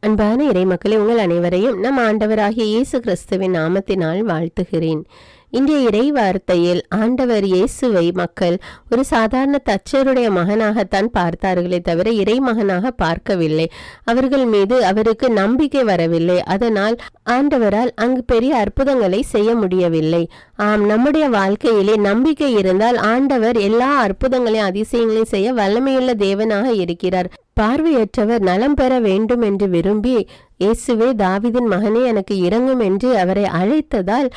அன்பான இறைமக்களே, உங்கள் அனைவரையும் நம் ஆண்டவராகிய இயேசு கிறிஸ்துவின் நாமத்தினால் வாழ்த்துகிறேன். இன்றைய இறை வார்த்தையில் ஆண்டவர் இயேசுவை மக்கள் ஒரு சாதாரண தச்சருடைய மகனாகத்தான் பார்த்தார்களே தவிர இறை மகனாக பார்க்கவில்லை. அவர்கள் மீது அவருக்கு நம்பிக்கை வரவில்லை. அதனால் ஆண்டவரால் அங்கு பெரிய அற்புதங்களை செய்ய முடியவில்லை. நம்முடைய வாழ்க்கையிலே நம்பிக்கை இருந்தால் ஆண்டவர் எல்லா அற்புதங்களையும் அதிசயங்களையும் செய்ய வல்லமையுள்ள தேவனாக இருக்கிறார். பார்வையற்றவர் நலம் பெற வேண்டும் என்று விரும்பி, இயேசுவே தாவீதின் மகனே எனக்கு இறங்கும் என்று அவரை அழைத்ததால்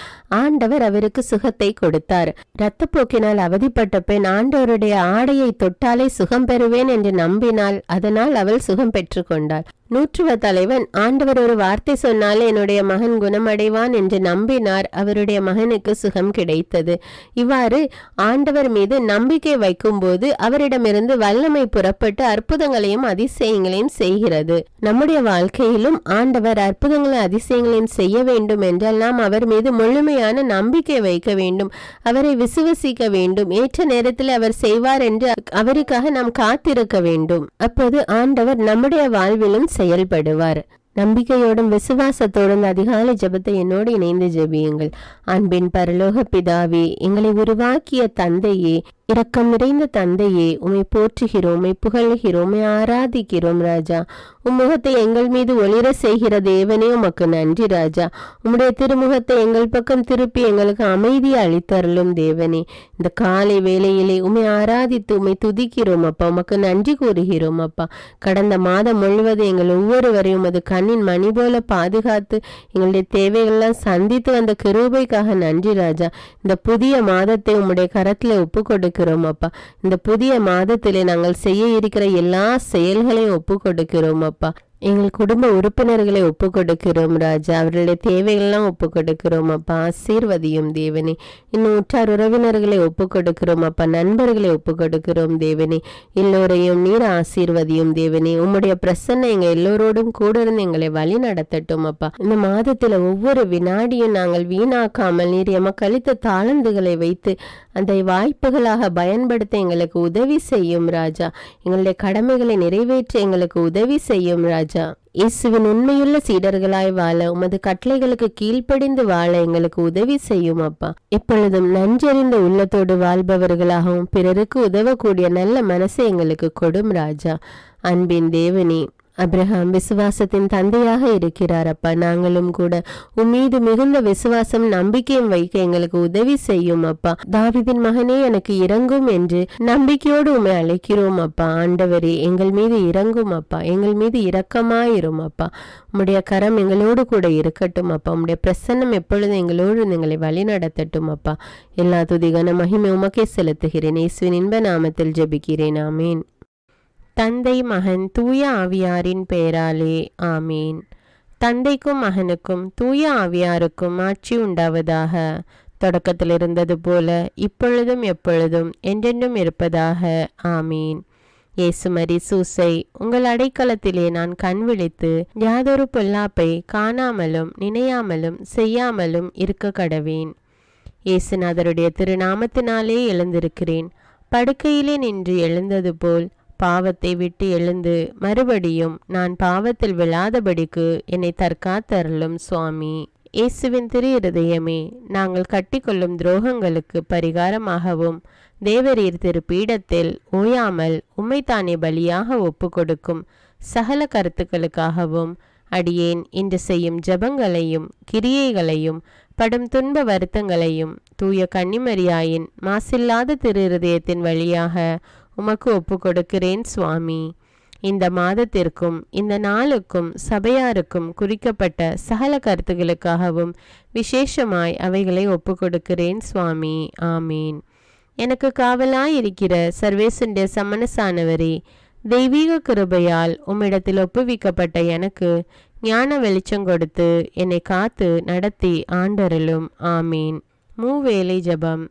ஆண்டவர் அவருக்கு சுகத்தை கொடுத்தார். இரத்தப்போக்கினால் அவதிப்பட்ட பெண் ஆண்டவருடைய ஆடையை தொட்டாலே சுகம் பெறுவேன் என்று நம்பினாள். அதனால் அவள் சுகம் பெற்று கொண்டாள். நூற்றுவ தலைவன் ஆண்டவர் ஒரு வார்த்தை சொன்னாலே என்னுடைய மகன் குணமடைவான் என்று நம்பினார். அவருடைய மகனுக்கு சுகம் கிடைத்தது. இவ்வாறு ஆண்டவர் மீது நம்பிக்கை வைக்கும் போது அவரிடமிருந்து வல்லமை புறப்பட்டு அற்புதங்களையும் அதிசயங்களையும் செய்கிறது. நம்முடைய வாழ்க்கையிலும் ஆண்டவர் அற்புதங்களையும் அதிசயங்களையும் செய்ய வேண்டும் என்றால் நாம் அவர் மீது முழுமையான நம்பிக்கை வைக்க வேண்டும். அவரை விசுவசிக்க வேண்டும். ஏற்ற நேரத்தில் அவர் செய்வார் என்று அவருக்காக நாம் காத்திருக்க வேண்டும். அப்போது ஆண்டவர் நம்முடைய வாழ்விலும் செயல்படுவார். நம்பிக்கையோடும் விசுவாசத்தோடும் அதிகாலை ஜெபத்தை என்னோடு இணைந்து ஜெபியுங்கள். அன்பின் பரலோக பிதாவே, எங்களை உருவாக்கிய தந்தையே, இரக்கம் நிறைந்த தந்தையே, உம்மை போற்றுகிறோம், உம்மை புகழ்கிறோம், உம்மை ஆராதிக்கிறோம் ராஜா. முகத்தை எங்கள் மீது ஒளிர செய்கிற தேவனே, உமக்கு நன்றி ராஜா. உம்முடைய திருமுகத்தை எங்கள் பக்கம் திருப்பி எங்களுக்கு அமைதியை அளித்தருளும் தேவனே. இந்த காலை வேளையிலே உம்மை ஆராதித்து உம்மை துதிக்கிறோம் அப்பா. உமக்கு நன்றி கூறுகிறோம் அப்பா. கடந்த மாதம் முழுவதும் எங்கள் ஒவ்வொருவரையும் அது கண்ணின் மணி போல பாதுகாத்து எங்களுடைய தேவைகள்லாம் சந்தித்து வந்த கிருபைக்காக நன்றி ராஜா. இந்த புதிய மாதத்தை உம்முடைய கரத்துல ஒப்பு கொடுக்கிறோம் அப்பா. இந்த புதிய மாதத்திலே நாங்கள் செய்ய இருக்கிற எல்லா செயல்களையும் ஒப்பு கொடுக்கிறோம் அப்பா. எங்கள் குடும்ப உறுப்பினர்களை ஒப்பு கொடுக்கிறோம் ராஜா. அவர்களுடைய தேவைகள்லாம் ஒப்பு கொடுக்கிறோம் அப்பா. ஆசீர்வதியும் தேவனே. இன்னும் உற்றார் உறவினர்களை ஒப்பு கொடுக்கிறோம் அப்பா. நண்பர்களை ஒப்பு கொடுக்கிறோம் தேவனே. எல்லோரையும் நீர் ஆசீர்வதியும் தேவனே. உம்முடைய பிரசன்னம் எங்க எல்லோரோடும் கூட இருந்து எங்களை வழி நடத்தட்டும் அப்பா. இந்த மாதத்துல ஒவ்வொரு வினாடியும் நாங்கள் வீணாக்காமல் நீர் எமக்கு அளித்த தாளந்துகளை வைத்து அந்த வாய்ப்புகளாக பயன்படுத்த எங்களுக்கு உதவி செய்யும் ராஜா. எங்களுடைய கடமைகளை நிறைவேற்ற எங்களுக்கு உதவி செய்யும் ராஜா. இயேசுவின் உண்மையுள்ள சீடர்களாய் வாழ, உமது கட்டளைகளுக்கு கீழ்ப்படிந்து வாழ எங்களுக்கு உதவி செய்யும் அப்பா. எப்பொழுதும் நன்றறிந்த உள்ளத்தோடு வாழ்பவர்களாகவும் பிறருக்கு உதவக்கூடிய நல்ல மனசை எங்களுக்கு கொடும் ராஜா. அன்பின் தேவனே, அப்ரஹாம் விசுவாசத்தின் தந்தையாக இருக்கிறார் அப்பா. நாங்களும் கூட உம்மீது மிகுந்த விசுவாசம் நம்பிக்கையும் வைக்க எங்களுக்கு உதவி செய்யும் அப்பா. தாவீதின் மகனே எனக்கு இறங்கும் என்று நம்பிக்கையோடு உம்மை அழைக்கிறோம் அப்பா. ஆண்டவரே, எங்கள் மீது இறங்கும் அப்பா. எங்கள் மீது இரக்கமாயிரும் அப்பா. உம்முடைய கரம் எங்களோடு கூட இருக்கட்டும் அப்பா. உம்முடைய பிரசன்னம் எப்பொழுதும் எங்களோடு எங்களை வழி நடத்தட்டும் அப்பா. எல்லா துதிகான மகிமை உமக்கே செலுத்துகிறேன். இயேசுவின் இன்ப நாமத்தில் ஜெபிக்கிறேன். ஆமீன். தந்தை மகன் தூய ஆவியாரின் பெயராலே ஆமீன். தந்தைக்கும் மகனுக்கும் தூய ஆவியாருக்கும் ஆட்சி உண்டாவதாக. தொடக்கத்தில் இருந்தது போல இப்பொழுதும் எப்பொழுதும் என்றென்றும் இருப்பதாக. ஆமீன். இயேசுமரி சூசை, உங்கள் அடைக்கலத்திலே நான் கண் விழித்து யாதொரு பொல்லாப்பை காணாமலும் நினையாமலும் செய்யாமலும் இருக்க கடவேன். இயேசுநாதருடைய திருநாமத்தினாலே எழுந்திருக்கிறேன். படுக்கையிலே நின்று எழுந்தது போல் பாவத்தை விட்டு எழுந்து மறுபடியும் நான் பாவத்தில் விழாதபடிக்கு என்னை தற்காத்தருளும் சுவாமி. இயேசுவின் திரு இருதயமே, நாங்கள் கட்டிக்கொள்ளும் துரோகங்களுக்கு பரிகாரமாகவும் தேவரீர் திரு பீடத்தில் ஓயாமல் உம்மைத்தானே பலியாக ஒப்பு கொடுக்கும் சகல கருத்துக்களுக்காகவும் அடியேன் இன்று செய்யும் ஜபங்களையும் கிரியைகளையும் படும் துன்ப வருத்தங்களையும் தூய கன்னிமரியாயின் மாசில்லாத திரு இருதயத்தின் வழியாக உமக்கு ஒப்பு கொடுக்கிறேன் சுவாமி. இந்த மாதத்திற்கும் இந்த நாளுக்கும் சபையாருக்கும் குறிக்கப்பட்ட சகல கருத்துகளுக்காகவும் விசேஷமாய் அவைகளை ஒப்பு கொடுக்கிறேன் சுவாமி. ஆமீன். எனக்கு காவலாயிருக்கிற சர்வேசனுடைய சமணசானவரே, தெய்வீக கிருபையால் உம்மிடத்தில் ஒப்புவிக்கப்பட்ட எனக்கு ஞான வெளிச்சம் கொடுத்து என்னை காத்து நடத்தி ஆண்டருளும். ஆமீன். மூவேளை ஜபம்.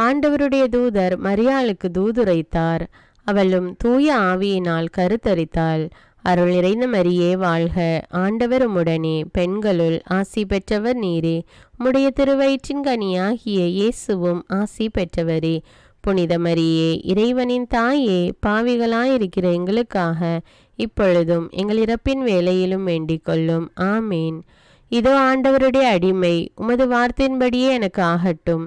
ஆண்டவருடைய தூதர் மரியாளுக்கு தூதுரைத்தார். அவளும் தூய ஆவியினால் கருத்தரித்தாள். அருள் நிறைந்த மரியே வாழ்க, ஆண்டவர் உம்முடனே, பெண்களுள் ஆசி பெற்றவர் நீரே. உம்முடைய திருவயிற்றின் கனியாகிய இயேசுவும் ஆசி பெற்றவரே. புனித மரியே, இறைவனின் தாயே, பாவிகளாயிருக்கிற எங்களுக்காக இப்பொழுதும் எங்கள் இறப்பின் வேளையிலும் வேண்டிக் கொள்ளும். ஆமீன். இதோ ஆண்டவருடைய அடிமை, உமது வார்த்தையின்படியே எனக்கு ஆகட்டும்.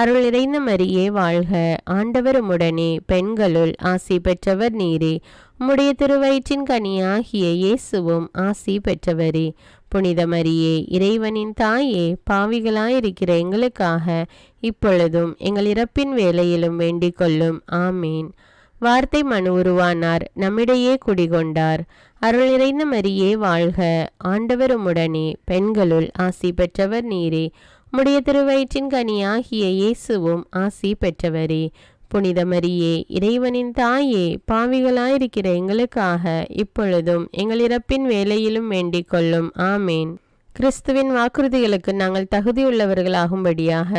அருள் நிறைந்த மரியே வாழ்க, ஆண்டவர் உம்முடனே, பெண்களுள் ஆசி பெற்றவர் நீரே. உம்முடைய திருவயிற்றின் கனியாகிய இயேசுவும் ஆசி பெற்றவரே. புனித மரியே, இறைவனின் தாயே, பாவிகளாயிருக்கிற எங்களுக்காக இப்பொழுதும் எங்கள் இறப்பின் வேளையிலும் வேண்டிக் கொள்ளும். ஆமீன். வார்த்தை மனு உருவானார், நம்மிடையே குடிகொண்டார். அருள் நிறைந்த மரியே வாழ்க, ஆண்டவர் உம்முடனே, பெண்களுள் ஆசி பெற்றவர் நீரே. உம்முடைய திருவயிற்றின் கனியாகிய இயேசுவும் ஆசி பெற்றவரே. புனித மரியே, இறைவனின் தாயே, பாவிகளாயிருக்கிற எங்களுக்காக இப்பொழுதும் எங்கள் இறப்பின் வேளையிலும் வேண்டிக் கொள்ளும். ஆமேன். கிறிஸ்துவின் வாக்குறுதிகளுக்கு நாங்கள் தகுதியுள்ளவர்களாகும்படியாக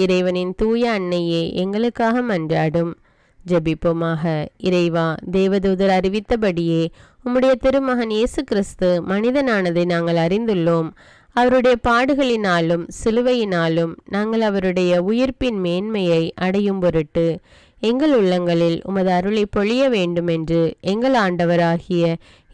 இறைவனின் தூய அன்னையே எங்களுக்காக மன்றாடும். ஜெபிப்போமாக. இறைவா, தேவதூதர் அறிவித்தபடியே உம்முடைய திருமகன் இயேசு கிறிஸ்து மனிதனானதை நாங்கள் அறிந்துள்ளோம். அவருடைய பாடுகளினாலும் சிலுவையினாலும் நாங்கள் அவருடைய உயிர்ப்பின் மேன்மையை அடையும் பொருட்டு எங்கள் உள்ளங்களில் உமது அருளை பொழிய வேண்டுமென்று எங்கள் ஆண்டவராகிய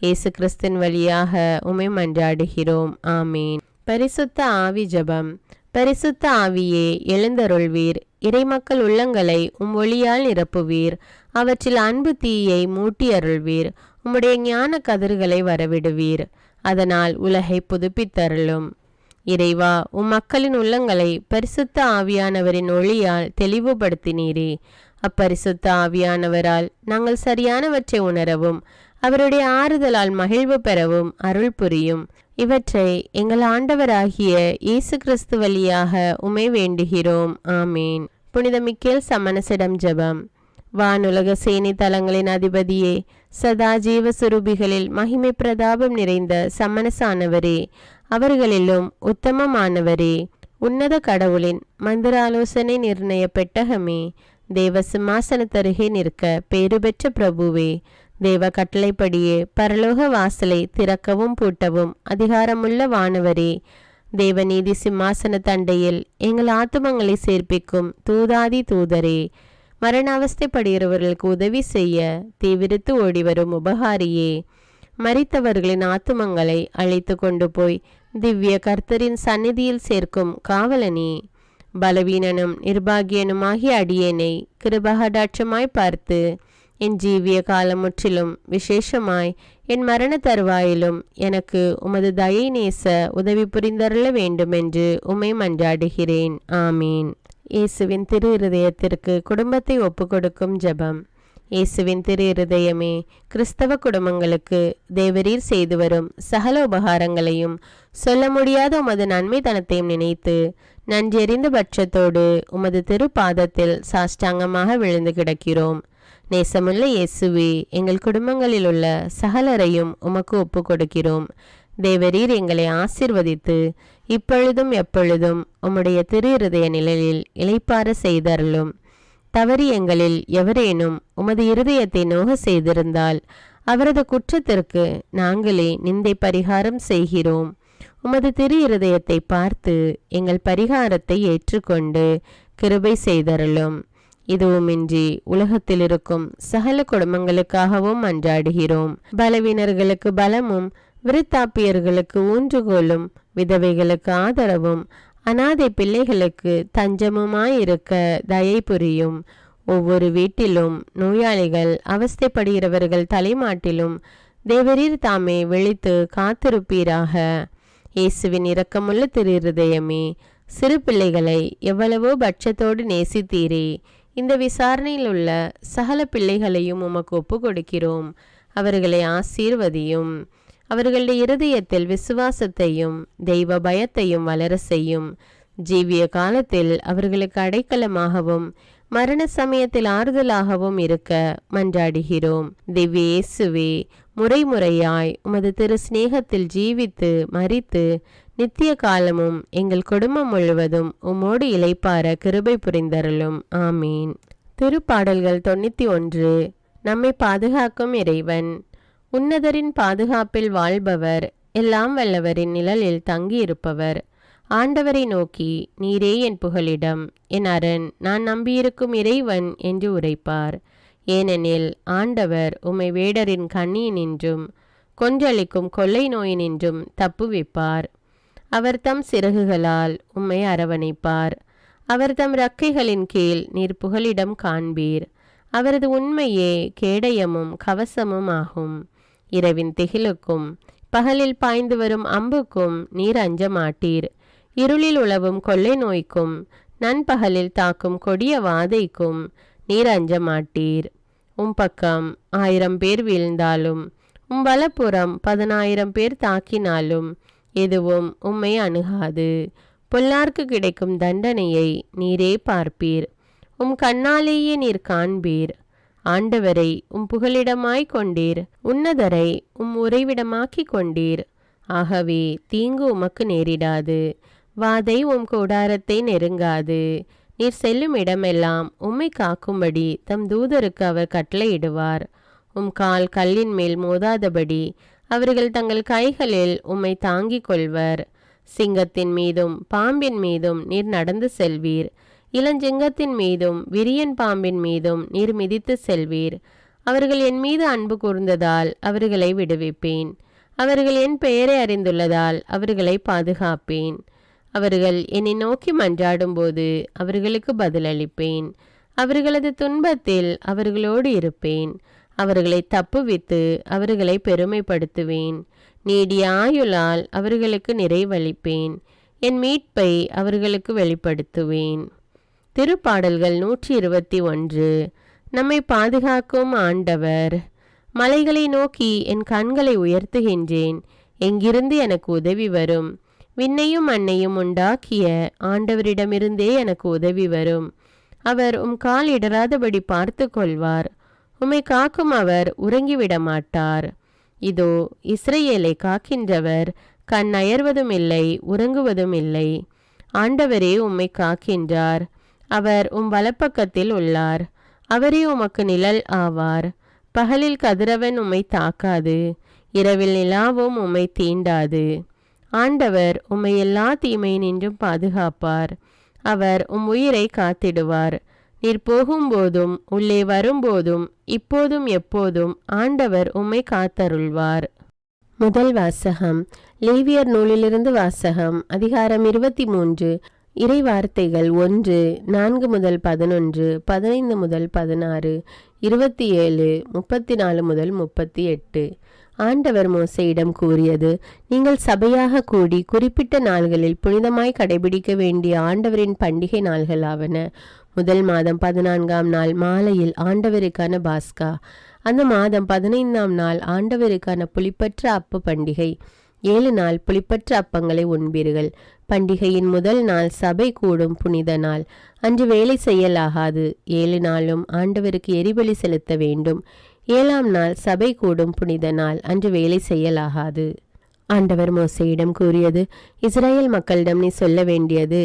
இயேசு கிறிஸ்தின் வழியாக உம்மை மன்றாடுகிறோம். ஆமீன். பரிசுத்த ஆவி ஜெபம். பரிசுத்த ஆவியே, எழுந்தருள்வீர். இறைமக்கள் உள்ளங்களை ஒளியால் நிரப்புவீர். அவற்றில் அன்பு தீயை மூட்டி அருள்வீர். உம்முடைய ஞான கதிர்களை வரவிடுவீர். அதனால் உலகை புதுப்பித்தருளும். இறைவா, மக்களின் உள்ளங்களை பரிசுத்த ஆவியானவரின் ஒளியால் தெளிவுபடுத்தினீரே. அப்பரிசுத்த ஆவியானவரால் நாங்கள் சரியானவற்றை உணரவும் அவருடைய ஆறுதலால் மகிழ்வு பெறவும் அருள் புரியும். இவற்றை எங்கள் ஆண்டவராகிய இயேசு கிறிஸ்து வழியாக உம்மை வேண்டுகிறோம். ஆமீன். புனித மிக்கேல் சமணசிடம் ஜெபம். வானுலக சேனை தலங்களின் அதிபதியே, சதா ஜீவ சுரூபிகளில் மகிமை பிரதாபம் நிறைந்த சமணசானவரே, அவர்களிலும் உத்தமமானவரே, உன்னத கடவுளின் மந்திராலோசனை நிர்ணய பெட்டகமே, தேவ சிம்மாசனத்தருகே நிற்க பேறு பெற்ற பிரபுவே, தேவ கட்டளைப்படியே பரலோக வாசலை திறக்கவும் பூட்டவும் அதிகாரமுள்ள வானவரே, தேவநீதி சிம்மாசன தண்டையில் எங்கள் ஆத்துமங்களை சேர்ப்பிக்கும் தூதாதி தூதரே, மரண அவஸ்தைப்படுகிறவர்களுக்கு உதவி செய்ய தீவிரித்து ஓடிவரும் உபகாரியே, மரித்தவர்களின் ஆத்துமங்களை அழைத்து கொண்டு போய் திவ்ய கர்த்தரின் சந்நிதியில் சேர்க்கும் காவலனே, பலவீனனும் நிர்பாகியனுமாகிய அடியேனை கிருபகடாட்சமாய் பார்த்து என் ஜீவிய காலம் முற்றிலும் விசேஷமாய் என் மரண தருவாயிலும் எனக்கு உமது தயை நேச உதவி புரிந்தருள வேண்டுமென்று உம்மை மன்றாடுகிறேன். ஆமீன். இயேசுவின் திரு இருதயத்திற்கு குடும்பத்தை ஒப்புக்கொடுக்கும் ஜெபம். இயேசுவின் திரு இருதயமே, கிறிஸ்தவ குடும்பங்களுக்கு தேவரீர் செய்து வரும் சகல உபகாரங்களையும் சொல்ல முடியாத உமது நன்மைத்தனத்தையும் நினைத்து நன்றெறிந்த பட்சத்தோடு உமது திரு பாதத்தில் சாஷ்டாங்கமாக விழுந்து கிடக்கிறோம். நேசமுள்ள இயேசுவே, எங்கள் குடும்பங்களில் உள்ள சகலரையும் உமக்கு ஒப்பு கொடுக்கிறோம். தேவரீர் எங்களை ஆசிர்வதித்து இப்பொழுதும் எப்பொழுதும் உம்முடைய திரு இருதய நிழலில் இளைப்பார செய்தருளும். தவறி எங்களில் எவரேனும் உமது இருதயத்தை நோக செய்திருந்தால் அவரது குற்றத்திற்கு நாங்களே நிந்தை பரிகாரம் செய்கிறோம். உமது திரு இருதயத்தை பார்த்து எங்கள் பரிகாரத்தை ஏற்றுக்கொண்டு கிருபை செய்தருளும். இதுவுமின்றி உலகத்தில் இருக்கும் சகல குடும்பங்களுக்காகவும் மன்றாடுகிறோம். பலவீனர்களுக்கு பலமும், விருத்தாப்பியர்களுக்கு ஊன்றுகோலும், விதவைகளுக்கு ஆதரவும், அனாதை பிள்ளைகளுக்கு தஞ்சமுமாயிருக்க தயை புரியும். ஒவ்வொரு வீட்டிலும் நோயாளிகள் அவஸ்தைப்படுகிறவர்கள் தலைமாட்டிலும் தேவரீர் தாமே விழித்து காத்திருப்பீராக. இயேசுவின் இரக்கமுள்ள திரு இருதயமே, சிறு பிள்ளைகளை எவ்வளவோ பட்சத்தோடு நேசித்தீரே. இந்த விசாரணையில் உள்ள சகல பிள்ளைகளையும் உமக்கு ஒப்பு கொடுக்கிறோம். அவர்களை ஆசீர்வதியும். அவர்களுடைய இருதயத்தில் விசுவாசத்தையும் தெய்வ பயத்தையும் வளர செய்யும். ஜீவிய காலத்தில் அவர்களுக்கு அடைக்கலமாகவும் மரண சமயத்தில் ஆறுதலாகவும் இருக்க மன்றாடுகிறோம். திவ்ய இயேசுவே, முறைமுறையாய் உமது திரு சிநேகத்தில் ஜீவித்து மரித்து நித்திய காலமும் எங்கள் குடும்பம் முழுவதும் உம்மோடு இளைப்பார கிருபை புரிந்தருளும். ஆமீன். திருப்பாடல்கள் 91. நம்மை பாதுகாக்கும் இறைவன். உன்னதரின் பாதுகாப்பில் வாழ்பவர், எல்லாம் வல்லவரின் நிழலில் தங்கியிருப்பவர். ஆண்டவரை நோக்கி, நீரே என் புகலிடம், என் அரண், நான் நம்பியிருக்கும் இறைவன் என்று உரைப்பார். ஏனெனில் ஆண்டவர் உம்மை வேடரின் கண்ணியினின்றும் கொன்றளிக்கும் கொள்ளை நோயினின்றும் தப்புவிப்பார். அவர் தம் சிறகுகளால் உம்மை அரவணைப்பார். அவர் தம் இறக்கைகளின் கீழ் நீர் புகலிடம் காண்பீர். அவரது உண்மையே கேடயமும் கவசமும் ஆகும். இரவின் திகிலுக்கும் பகலில் பாய்ந்து வரும் அம்புக்கும் நீர் அஞ்ச மாட்டீர். இருளில் உலவும் கொள்ளை நோய்க்கும் நண்பகலில் தாக்கும் கொடிய வாதைக்கும் நீர் அஞ்ச மாட்டீர். பக்கம் 1000 பேர் வீழ்ந்தாலும் வலப்புறம் 10,000 பேர் தாக்கினாலும் எதுவும் உம்மை அணுகாது. பொல்லார்க்கு கிடைக்கும் தண்டனையை நீரே பார்ப்பீர். கண்ணாலேயே நீர் காண்பீர். ஆண்டவரை புகலிடமாய் கொண்டீர். உன்னதரை உறைவிடமாக்கி கொண்டீர். ஆகவே தீங்கு உமக்கு நேரிடாது. வாதை கூடாரத்தை நெருங்காது. நீர் செல்லும் இடமெல்லாம் உம்மை காக்கும்படி தம் தூதருக்கு அவர் கட்டளையிடுவார். கால் கல்லின் மேல் மோதாதபடி அவர்கள் தங்கள் கைகளில் உம்மை தாங்கிக் கொள்வர். சிங்கத்தின் மீதும் பாம்பின் மீதும் நீர் நடந்து செல்வீர். இளஞ்சிங்கத்தின் மீதும் விரியன் பாம்பின் மீதும் நீர் மிதித்து செல்வீர். அவர்கள் என் மீது அன்பு கூர்ந்ததால் அவர்களை விடுவிப்பேன். அவர்கள் என் பெயரை அறிந்துள்ளதால் அவர்களை பாதுகாப்பேன். அவர்கள் என்னை நோக்கி மன்றாடும்போது அவர்களுக்கு பதிலளிப்பேன். அவர்களது துன்பத்தில் அவர்களோடு இருப்பேன். அவர்களை தப்புவித்து அவர்களை பெருமைப்படுத்துவேன். நீடிய ஆயுளால் அவர்களுக்கு நிறைவளிப்பேன். என் மீட்பை அவர்களுக்கு வெளிப்படுத்துவேன். திருப்பாடல்கள் 121. நம்மை பாதுகாக்கும் ஆண்டவர். மலைகளை நோக்கி என் கண்களை உயர்த்துகின்றேன். எங்கிருந்து எனக்கு உதவி வரும்? விண்ணையும் மண்ணையும் உண்டாக்கிய ஆண்டவரிடமிருந்தே எனக்கு உதவி வரும். அவர் கால் இடராதபடி பார்த்து கொள்வார். உம்மை காக்கும் அவர் உறங்கிவிட மாட்டார். இதோ இஸ்ரவேலை காக்கின்றவர் கண் அயர்வதும் இல்லை, உறங்குவதும் இல்லை. ஆண்டவரே உம்மை காக்கின்றார். அவர் வலப்பக்கத்தில் உள்ளார். அவரே உமக்கு நிழல் ஆவார். பகலில் கதிரவன் உம்மை தாக்காது. இரவில் நிலாவும் உம்மை தீண்டாது. ஆண்டவர் உம்மை எல்லா தீமையினின்றும் பாதுகாப்பார். அவர் உயிரை காத்திடுவார். நீர் போகும்போதும் உள்ளே வரும்போதும் இப்போதும் எப்போதும் ஆண்டவர் உம்மை காத்தருள்வார். முதல் வாசகம். லேவியர் நூலிலிருந்து வாசகம். அதிகாரம் 23. இறை வார்த்தைகள் 1, 4 முதல் 11, 15 முதல் 16, 27, 34 முதல் 38. ஆண்டவர் மோசேயிடம் கூறியது: நீங்கள் சபையாக கூடி குறிப்பிட்ட நாள்களில் புனிதமாய் கடைபிடிக்க வேண்டிய ஆண்டவரின் பண்டிகை நாள்களாவன. முதல் மாதம் 14ஆம் நாள் மாலையில் ஆண்டவருக்கான பாஸ்கா. அந்த மாதம் 15ஆம் நாள் ஆண்டவருக்கான புளிப்பற்ற அப்ப பண்டிகை. 7 நாள் புளிப்பற்ற அப்பங்களை உண்பீர்கள். பண்டிகையின் முதல் நாள் சபை கூடும் புனித நாள். அன்று வேலை செய்யலாகாது. 7 நாளும் ஆண்டவருக்கு எரிபலி செலுத்த வேண்டும். 7ஆம் நாள் சபை கூடும் புனித நாள். அன்று வேலை செய்யலாகாது. ஆண்டவர் மோசேயிடம் கூறியது: இஸ்ரேல் மக்களிடம் நீ சொல்ல வேண்டியது: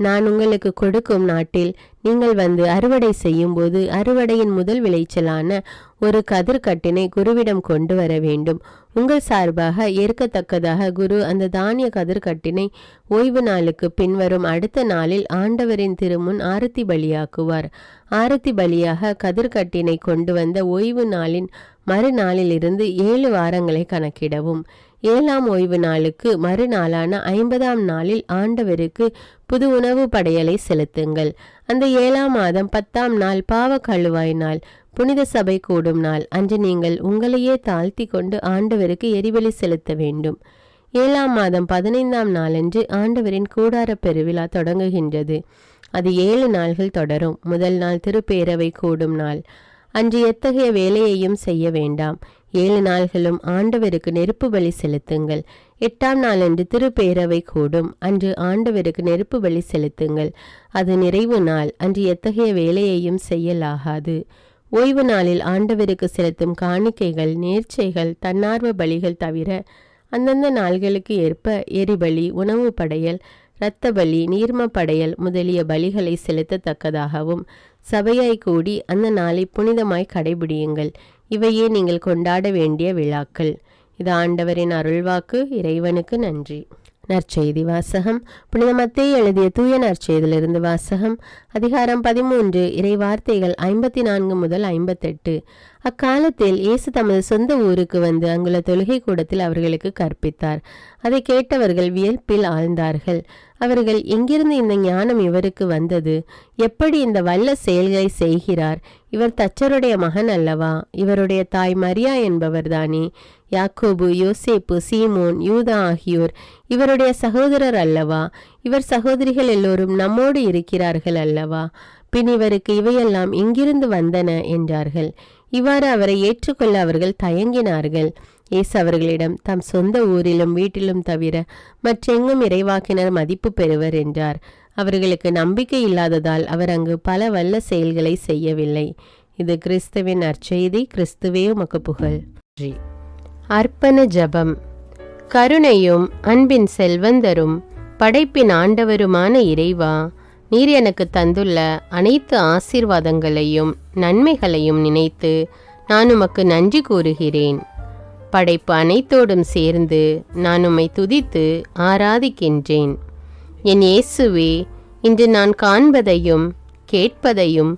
நான் உங்களுக்கு கொடுக்கும் நாட்டில் நீங்கள் வந்து அறுவடை செய்யும் போது அறுவடையின் முதல் விளைச்சலான ஒரு கதிர்கட்டினை குருவிடம் கொண்டு வர வேண்டும். உங்கள் சார்பாக ஏற்கத்தக்கதாக குரு அந்த தானிய கதிர்கட்டினை ஓய்வு நாளுக்கு பின்வரும் அடுத்த நாளில் ஆண்டவரின் திருமுன் ஆரத்தி பலியாக்குவார். ஆரத்தி பலியாக கதிர்கட்டினை கொண்டு வந்த ஓய்வு நாளின் மறுநாளிலிருந்து 7 வாரங்களை கணக்கிடவும். 7ஆம் ஓய்வு நாளுக்கு மறுநாளான 50ஆம் நாளில் ஆண்டவருக்கு புது உணவு படையலை செலுத்துங்கள். அந்த 7ஆம் மாதம் 10ஆம் நாள் பாவ கழுவாய் நாள், புனித சபை கூடும் நாள். அன்று நீங்கள் உங்களையே தாழ்த்தி கொண்டு ஆண்டவருக்கு எரிபலி செலுத்த வேண்டும். 7ஆம் மாதம் 15ஆம் நாளன்று ஆண்டவரின் கூடார பெருவிழா தொடங்குகின்றது. அது 7 நாள்கள் தொடரும். முதல் நாள் திருப்பேரவை கூடும் நாள். அன்று எத்தகைய வேலையையும் செய்ய வேண்டாம். 7 நாள்களும் ஆண்டவருக்கு நெருப்பு பலி செலுத்துங்கள். 8ஆம் நாளன்று திருப்பேரவை கூடும். அன்று ஆண்டவருக்கு நெருப்பு பலி செலுத்துங்கள். அது நிறைவு நாள். அன்று எத்தகைய வேலையையும் செய்யலாகாது. ஓய்வு நாளில் ஆண்டவருக்கு செலுத்தும் காணிக்கைகள், நேர்ச்சைகள், தன்னார்வ பலிகள் தவிர அந்தந்த நாள்களுக்கு ஏற்ப எரிபலி, உணவு படையல், இரத்த பலி, நீர்ம படையல் முதலிய பலிகளை செலுத்தத்தக்கதாகவும் சபையாய் கூடி அந்த நாளை புனிதமாய் கடைபிடியுங்கள். இவையே நீங்கள் கொண்டாட வேண்டிய விழாக்கள். இது ஆண்டவரின் அருள்வாக்கு. இறைவனுக்கு நன்றி. நற்செய்தி வாசகம். புனித மத்தேயு எழுதிய தூய நற்செய்தியிலிருந்து வாசகம். அதிகாரம் 13, இறை வார்த்தைகள் 54 முதல் 58. அக்காலத்தில் இயேசு தமது சொந்த ஊருக்கு வந்து அங்குள்ள தொழுகை கூடத்தில் அவர்களுக்கு கற்பித்தார். அதை கேட்டவர்கள் வியப்பில் ஆழ்ந்தார்கள். அவர்கள், எங்கிருந்து இந்த ஞானம் இவருக்கு வந்தது? எப்படி இந்த வல்ல செயல்களை செய்கிறார்? இவர் தச்சருடைய மகன் அல்லவா? இவருடைய தாய் மரியா என்பவர்தானே? யாக்கோபு, யோசேப்பு, சீமோன், யூதா ஆகியோர் இவருடைய சகோதரர் அல்லவா? இவர் சகோதரிகள் எல்லோரும் நம்மோடு இருக்கிறார்கள் அல்லவா? பின் இவருக்கு இவையெல்லாம் எங்கிருந்து வந்தன என்றார்கள். இவ்வாறு அவரை ஏற்றுக்கொள்ள அவர்கள் தயங்கினார்கள். இயேசு அவர்களிடம், தம் சொந்த ஊரிலும் வீட்டிலும் தவிர மற்றெங்கும் இறைவாக்கினர் மதிப்பு பெறுவர் என்றார். அவர்களுக்கு நம்பிக்கை இல்லாததால் அவர் அங்கு பல வல்ல செயல்களை செய்யவில்லை. இது கிறிஸ்துவின் நற்செய்தி. கிறிஸ்துவே உமக்கு புகழ். அர்ப்பண ஜெபம். கருணையும் அன்பின் செல்வந்தரும் படைப்பின் ஆண்டவருமான இறைவா, நீர் எனக்கு தந்துள்ள அனைத்து ஆசீர்வாதங்களையும் நன்மைகளையும் நினைத்து நான் உமக்கு நன்றி கூறுகிறேன். படைப்பு அனைத்தோடும் சேர்ந்து நான் உம்மை துதித்து ஆராதிக்கின்றேன். என் இயேசுவே, இன்று நான் காண்பதையும் கேட்பதையும்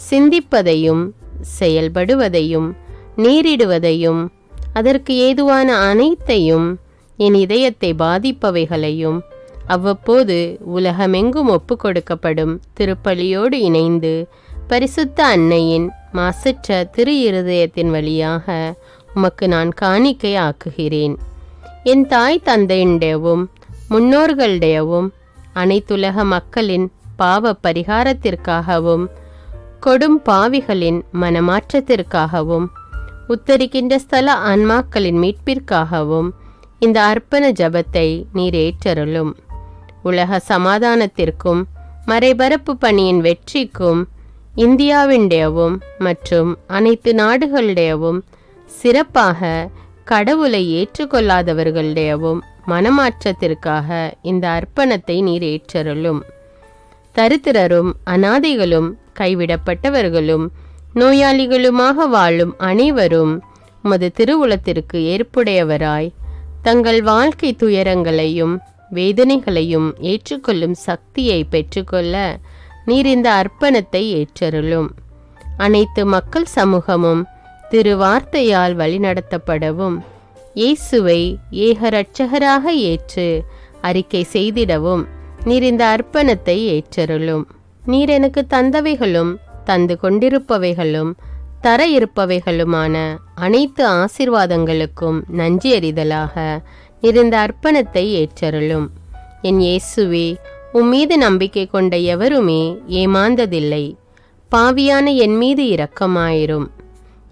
சிந்திப்பதையும் செயல்படுவதையும் நேரிடுவதையும் அதற்கு ஏதுவான அனைத்தையும் என் இதயத்தை பாதிப்பவைகளையும் அவ்வப்போது உலகமெங்கும் ஒப்பு கொடுக்கப்படும் திருப்பலியோடு இணைந்து பரிசுத்த அன்னையின் மாசற்ற திரு இருதயத்தின் வழியாக உமக்கு நான் காணிக்கை ஆக்குகிறேன். என் தாய் தந்தையுடையவும் முன்னோர்களுடையவும் அனைத்துலக மக்களின் பாவ பரிகாரத்திற்காகவும் கொடும் பாவிகளின் மனமாற்றத்திற்காகவும் உத்தரிக்கின்ற ஸ்தல ஆன்மாக்களின் மீட்பிற்காகவும் இந்த அர்ப்பண ஜபத்தை நீர் ஏற்றருளும். உலக சமாதானத்திற்கும் மறைபரப்பு பணியின் வெற்றிக்கும் இந்தியாவினுடையவும் மற்றும் அனைத்து நாடுகளுடையவும் சிறப்பாக கடவுளை ஏற்றுக்கொள்ளாதவர்களுடையவும் மனமாற்றத்திற்காக இந்த அர்ப்பணத்தை நீர் ஏற்றருளும். தரித்திரரும் அனாதைகளும் கைவிடப்பட்டவர்களும் நோயாளிகளுமாக வாழும் அனைவரும் உமது திருவுளத்திற்கு ஏற்புடையவராய் தங்கள் வாழ்க்கை துயரங்களையும் வேதனைகளையும் ஏற்றுக்கொள்ளும் சக்தியை பெற்றுக்கொள்ள நீர் இந்த அர்ப்பணத்தை ஏற்றருளும். அனைத்து மக்கள் சமூகமும் திருவார்த்தையால் வழிநடத்தப்படவும் இயேசுவை ஏக இரட்சகராக ஏற்று அறிக்கை செய்திடவும் நீர் இந்த அர்ப்பணத்தை ஏற்றருளும். நீர் எனக்கு தந்தவைகளும் தந்து கொண்டிருப்பவைகளும் தர இருப்பவைகளுமான அனைத்து ஆசீர்வாதங்களுக்கும் நன்றி அறிதலாக நீர் இந்த அர்ப்பணத்தை ஏற்றருளும். என் இயேசுவே, உம்மீது நம்பிக்கை கொண்ட எவருமே ஏமாந்ததில்லை. பாவியான என் மீது இரக்கமாயிரும்.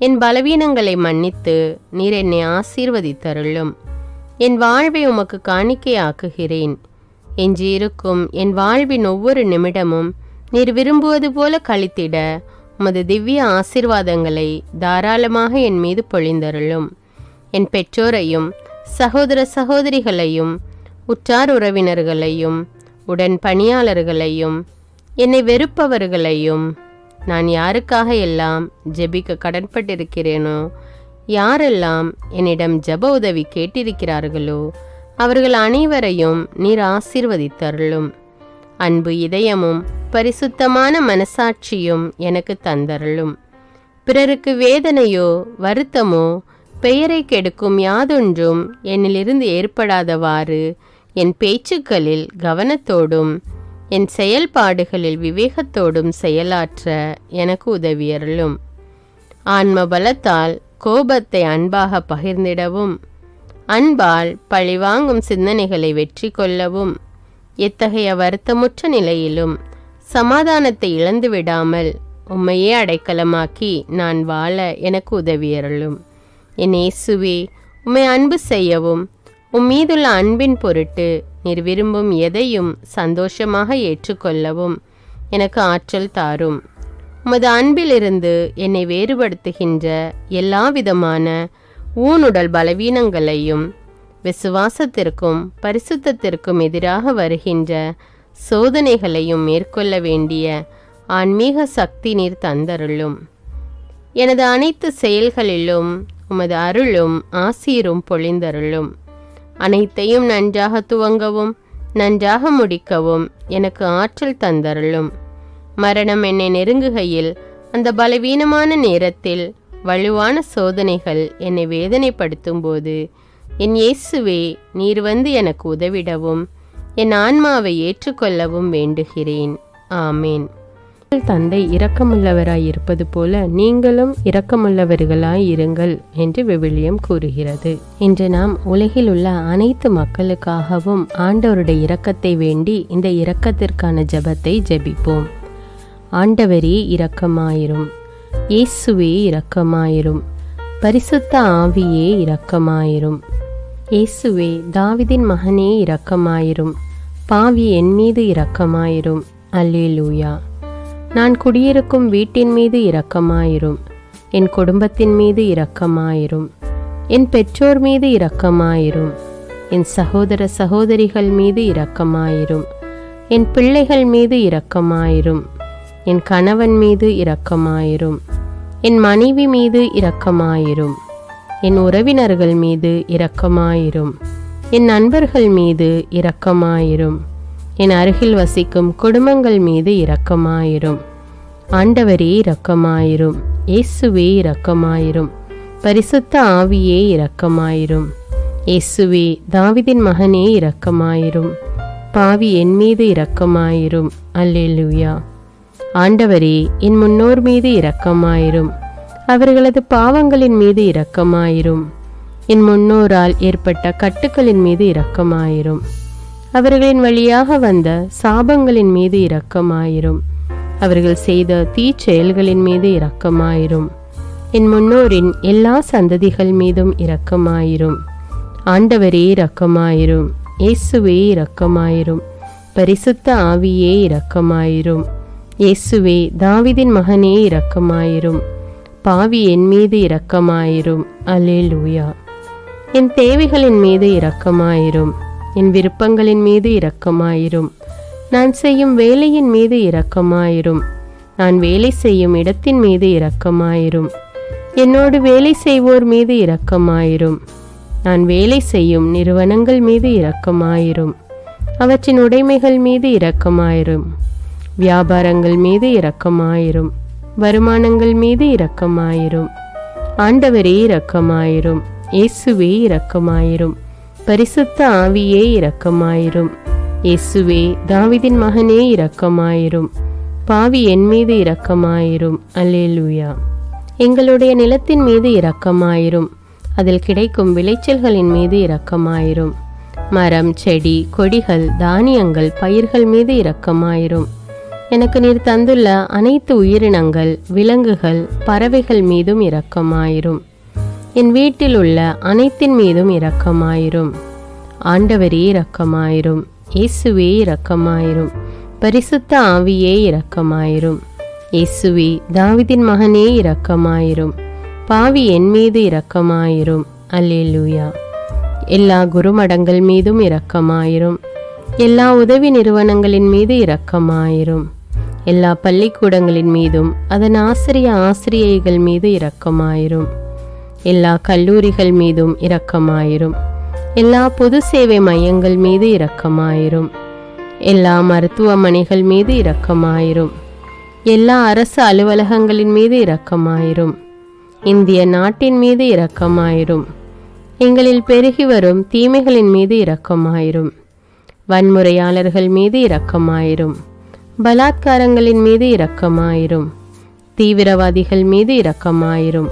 என் பலவீனங்களை மன்னித்து நீர் என்னை ஆசீர்வதித்தருளும். என் வாழ்வை உமக்கு காணிக்கையாக்குகிறேன். எஞ்சியிருக்கும் என் வாழ்வின் ஒவ்வொரு நிமிடமும் நீர் விரும்புவது போல கழித்திட உமது திவ்ய ஆசீர்வாதங்களை தாராளமாக என் மீது பொழிந்தருளும். என் பெற்றோரையும் சகோதர சகோதரிகளையும் உற்றார் உறவினர்களையும் உடன் பணியாளர்களையும் என்னை வெறுப்பவர்களையும் நான் யாருக்காக எல்லாம் ஜெபிக்க கடன்பட்டிருக்கிறேனோ, யாரெல்லாம் என்னிடம் ஜெப உதவி கேட்டிருக்கிறார்களோ அவர்கள் அனைவரையும் நீர் ஆசீர்வதித்தருளும். அன்பு இதயமும் பரிசுத்தமான மனசாட்சியும் எனக்கு தந்தருளும். பிறருக்கு வேதனையோ வருத்தமோ பெயரை கெடுக்கும் யாதொன்றும் என்னிலிருந்து ஏற்படாதவாறு என் பேச்சுக்களில் கவனத்தோடும் என் செயல்பாடுகளில் விவேகத்தோடும் செயலாற்ற எனக்கு உதவியருளும். ஆன்ம பலத்தால் கோபத்தை அன்பாக பகிர்ந்திடவும் அன்பால் பழிவாங்கும் சிந்தனைகளை வெற்றி கொள்ளவும் எத்தகைய வருத்தமுற்ற நிலையிலும் சமாதானத்தை இழந்து விடாமல் உம்மையே அடைக்கலமாக்கி நான் வாழ எனக்கு உதவியருளும். என் இயேசுவே, உம்மை அன்பு செய்யவும் உம்மீதுள்ள அன்பின் பொருட்டு நீர் விரும்பும் எதையும் சந்தோஷமாக ஏற்றுக்கொள்ளவும் எனக்கு ஆற்றல் தாரும். உமது அன்பிலிருந்து என்னை வேறுபடுத்துகின்ற எல்லா விதமான ஊனுடல் பலவீனங்களையும் விசுவாசத்திற்கும் பரிசுத்தத்திற்கும் எதிராக வருகின்ற சோதனைகளையும் மேற்கொள்ள வேண்டிய ஆன்மீக சக்தி நீர் தந்தருளும். எனது அனைத்து செயல்களிலும் உமது அருளும் ஆசீரும் பொழிந்தருளும். அனைத்தையும் நன்றாக துவங்கவும் நன்றாக முடிக்கவும் எனக்கு ஆற்றல் தந்தருளும். மரணம் என்னை நெருங்குகையில், அந்த பலவீனமான நேரத்தில் வலுவான சோதனைகள் என்னை வேதனைப்படுத்தும் போது, என் இயேசுவே, நீர் வந்து எனக்கு உதவிடவும் என் ஆன்மாவை ஏற்றுக்கொள்ளவும் வேண்டுகிறேன். ஆமேன். தந்தை இரக்கமுள்ளவராய் இருப்பது போல நீங்களும் இரக்கமுள்ளவர்களாய் இருங்கள் என்று விவிலியம் கூறுகிறது. இன்று நாம் உலகில் உள்ள அனைத்து மக்களுக்காகவும் ஆண்டவருடைய இரக்கத்தை வேண்டி இந்த இரக்கத்திற்கான ஜெபத்தை ஜெபிப்போம். ஆண்டவரே இரக்கமாயிரும், இயேசுவே இரக்கமாயிரும், பரிசுத்த ஆவியே இரக்கமாயிரும். இயேசுவே, தாவீதின் மகனே இரக்கமாயிரும், பாவி என் மீது இரக்கமாயிரும். அல்லேலூயா. நான் குடியிருக்கும் வீட்டின் மீது இரக்கமாயிரும், என் குடும்பத்தின் மீது இரக்கமாயிரும், என் பெற்றோர் மீது இரக்கமாயிரும், என் சகோதர சகோதரிகள் மீது இரக்கமாயிரும், என் பிள்ளைகள் மீது இரக்கமாயிரும், என் கணவன் மீது இரக்கமாயிரும், என் மனைவி மீது இரக்கமாயிரும், என் உறவினர்கள் மீது இரக்கமாயிரும், என் நண்பர்கள் மீது இரக்கமாயிரும், என் அருகில் வசிக்கும் குடும்பங்கள் மீது இரக்கமாயிரும். ஆண்டவரே இரக்கமாயிரும், இயேசுவே இரக்கமாயிரும், பரிசுத்த ஆவியே இரக்கமாயிரும். இயேசுவே, தாவீதின் மகனே இரக்கமாயிரும், பாவி என் மீது இரக்கமாயிரும். அல்லேலூயா. ஆண்டவரே, என் முன்னோர் மீது இரக்கமாயிரும், அவர்களது பாவங்களின் மீது இரக்கமாயிரும். என் முன்னோரால் ஏற்பட்ட கட்டுக்களின் மீது இரக்கமாயிரும், அவர்களின் வழியாக வந்த சாபங்களின் மீது இரக்கமாயிரும், அவர்கள் செய்த தீச்செயல்களின் மீது இரக்கமாயிரும். என் முன்னோரின் எல்லா சந்ததிகள் மீதும் இரக்கமாயிரும். ஆண்டவரே இரக்கமாயிரும், இயேசுவே இரக்கமாயிரும், பரிசுத்த ஆவியே இரக்கமாயிரும். இயேசுவே, தாவீதின் மகனே இரக்கமாயிரும், பாவி என் மீது இரக்கமாயிரும். அல்லேலூயா. என் தேவைகளின் மீது இரக்கமாயிரும், என் விருப்பங்களின் மீது இரக்கமாயிரும், நான் செய்யும் வேலையின் மீது இரக்கமாயிரும், நான் வேலை செய்யும் இடத்தின் மீது இரக்கமாயிரும், என்னோடு வேலை செய்வோர் மீது இரக்கமாயிரும், நான் வேலை செய்யும் நிறுவனங்கள் மீது இரக்கமாயிரும், அவற்றின் உடைமைகள் மீது இரக்கமாயிரும், வியாபாரங்கள் மீது இரக்கமாயிரும், வருமானங்கள் மீது இரக்கமாயிரும். ஆண்டவரே இரக்கமாயிரும், இயேசுவே இரக்கமாயிரும், பரிசுத்த ஆவியே இரக்கமாயிரும். இயேசுவே, தாவீதின் மகனே இரக்கமாயிரும், பாவி என் மீது இரக்கமாயிரும். அல்லேலூயா. எங்களுடைய நிலத்தின் மீது இரக்கமாயிரும், அதில் கிடைக்கும் விளைச்சல்களின் மீது இரக்கமாயிரும். மரம், செடி, கொடிகள், தானியங்கள், பயிர்கள் மீது இரக்கமாயிரும். எனக்கு நீர் தந்துள்ள அனைத்து உயிரினங்கள், விலங்குகள், பறவைகள் மீதும் இரக்கமாயிரும். என் வீட்டில் உள்ள அனைத்தின் மீதும் இரக்கமாயிரும். ஆண்டவரே இரக்கமாயிரும், இயேசுவே இரக்கமாயிரும், பரிசுத்த ஆவியே இரக்கமாயிரும். இயேசுவே, தாவீதின் மகனே இரக்கமாயிரும், பாவி என் மீது இரக்கமாயிரும். அல்லேலூயா. எல்லா குருமடங்கள் மீதும் இரக்கமாயிரும், எல்லா உதவி நிறுவனங்களின் மீது இரக்கமாயிரும், எல்லா பள்ளிக்கூடங்களின் மீதும் அதன் ஆசிரியைகள் மீது இரக்கமாயிரும், எல்லா கல்லூரிகள் மீதும் இரக்கமாயிரும், எல்லா பொது சேவை மையங்கள் மீது இரக்கமாயிரும், எல்லா மருத்துவமனைகள் மீது இரக்கமாயிரும், எல்லா அரசு அலுவலகங்களின் மீது இரக்கமாயிரும், இந்திய நாட்டின் மீது இரக்கமாயிரும், எங்களில் பெருகி வரும் தீமைகளின் மீது இரக்கமாயிரும், வன்முறையாளர்கள் மீது இரக்கமாயிரும், பலாத்காரங்களின் மீது இரக்கமாயிரும், தீவிரவாதிகள் மீது இரக்கமாயிரும்,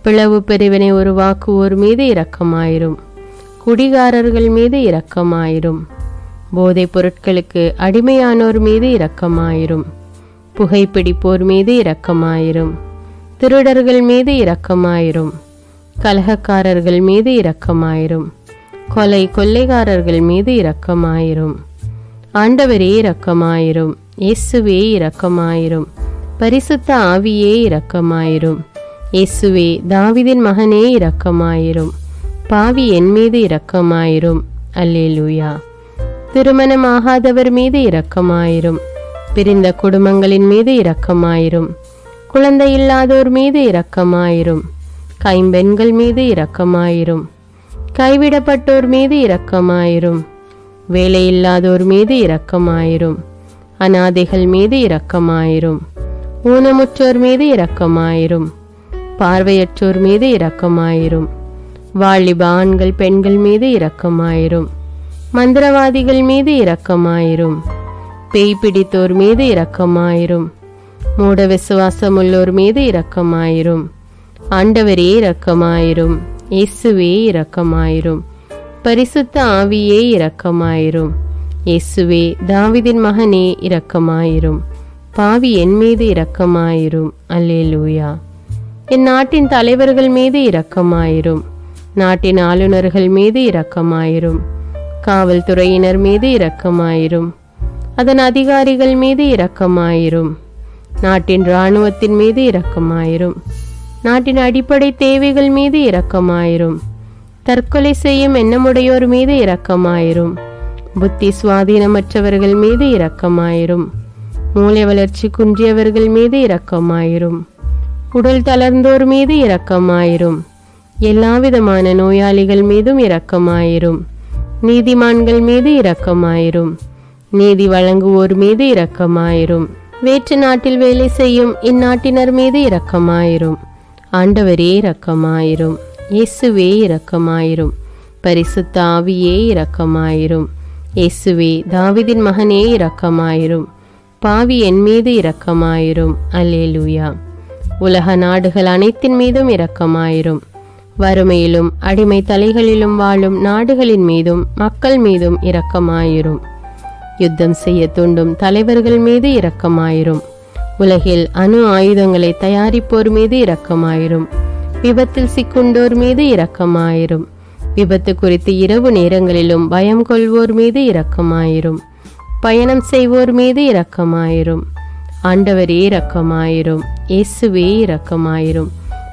பிளவு பிரிவினை உருவாக்குவோர் மீது இரக்கமாயிரும், குடிகாரர்கள் மீது இரக்கமாயிரும், போதைப் பொருட்களுக்கு அடிமையானோர் மீது இரக்கமாயிரும், புகைப்பிடிப்போர் மீது இரக்கமாயிரும், திருடர்கள் மீது இரக்கமாயிரும், கலகக்காரர்கள் மீது இரக்கமாயிரும், கொள்ளைக்காரர்கள் மீது இரக்கமாயிரும். ஆண்டவரே இரக்கமாயிரும், இயேசுவே இரக்கமாயிரும், பரிசுத்த ஆவியே இரக்கமாயிரும். இயேசுவே, தாவீதின் மகனே இரக்கமாயிரும், பாவி என் மீது இரக்கமாயிரும். அல்லேலூயா. திருமணமாகாதவர் மீது இரக்கமாயிரும், பிரிந்த குடும்பங்களின் மீது இரக்கமாயிரும், குழந்தை இல்லாதோர் மீது இரக்கமாயிரும், கைம்பெண்கள் மீது இரக்கமாயிரும், கைவிடப்பட்டோர் மீது இரக்கமாயிரும். வேலையில்லாதோர் மீது இரக்கமாயிரும். அநாதைகள் மீது இரக்கமாயிரும். ஊனமுற்றோர் மீது இரக்கமாயிரும். பார்வையற்றோர் மீது இரக்கமாயிரும். வாலிப ஆண்கள் பெண்கள் மீது இரக்கமாயிரும். மந்திரவாதிகள் மீது இரக்கமாயிரும். பேய் பிடித்தோர் மீது இரக்கமாயிரும். மூட விசுவாசமுள்ளோர் மீது இரக்கமாயிரும். ஆண்டவரே இரக்கமாயிரும். இயேசுவே இரக்கமாயிரும். பரிசுத்த ஆவியே இரக்கமாயிரும். இயேசுவே தாவீதின் மகனே இரக்கமாயிரும். பாவி என் மீது இரக்கமாயிரும். அல்லேலூயா. என் நாட்டின் தலைவர்கள் மீது இரக்கமாயிரும். நாட்டின் ஆளுநர்கள் மீது இரக்கமாயிரும். காவல்துறையினர் மீது இரக்கமாயிரும். அதன் அதிகாரிகள் மீது இரக்கமாயிரும். நாட்டின் இராணுவத்தின் மீது இரக்கமாயிரும். நாட்டின் அடிப்படை தேவைகள் மீது இரக்கமாயிரும். தற்கொலை செய்யும் எண்ணமுடையோர் மீது இரக்கமாயிரும். புத்தி சுவாதீனமற்றவர்கள் மீது இரக்கமாயிரும். மூளை வளர்ச்சி குன்றியவர்கள் மீது இரக்கமாயிரும். உடல் தளர்ந்தோர் மீது இரக்கமாயிரும். எல்லாவிதமான நோயாளிகள் மீதும் இரக்கமாயிரும். நீதிமான்கள் மீது இரக்கமாயிரும். நீதி வழங்குவோர் மீது இரக்கமாயிரும். வேற்று நாட்டில் வேலை செய்யும் இந்நாட்டினர் மீது இரக்கமாயிரும். ஆண்டவரே இரக்கமாயிரும். இயேசுவே இரக்கமாயிரும். பரிசுத்த ஆவியே இரக்கமாயிரும். இயேசுவே தாவீதின் மகனே இரக்கமாயிரும். பாவி என் மீது இரக்கமாயிரும். அல்லேலூயா. உலக நாடுகள் அனைத்தின் மீதும் இரக்கமாயிரும். வறுமையிலும் அடிமை தலைகளிலும் வாழும் நாடுகளின் மீதும் மக்கள் மீதும் இரக்கமாயிரும். யுத்தம் செய்ய தூண்டும் தலைவர்கள் மீது இரக்கமாயிரும். உலகில் அணு ஆயுதங்களை தயாரிப்போர் மீது இரக்கமாயிரும். விபத்தில் சிக்குண்டோர் மீது இரக்கமாயிரும். விபத்து குறித்து இரவு நேரங்களிலும் பயம் கொள்வோர் மீது இரக்கமாயிரும். பயணம் செய்வோர் மீது இரக்கமாயிரும். ஆண்டவரே இரக்கமாயிரும். இயேசுவே இரக்கமாயிரும்.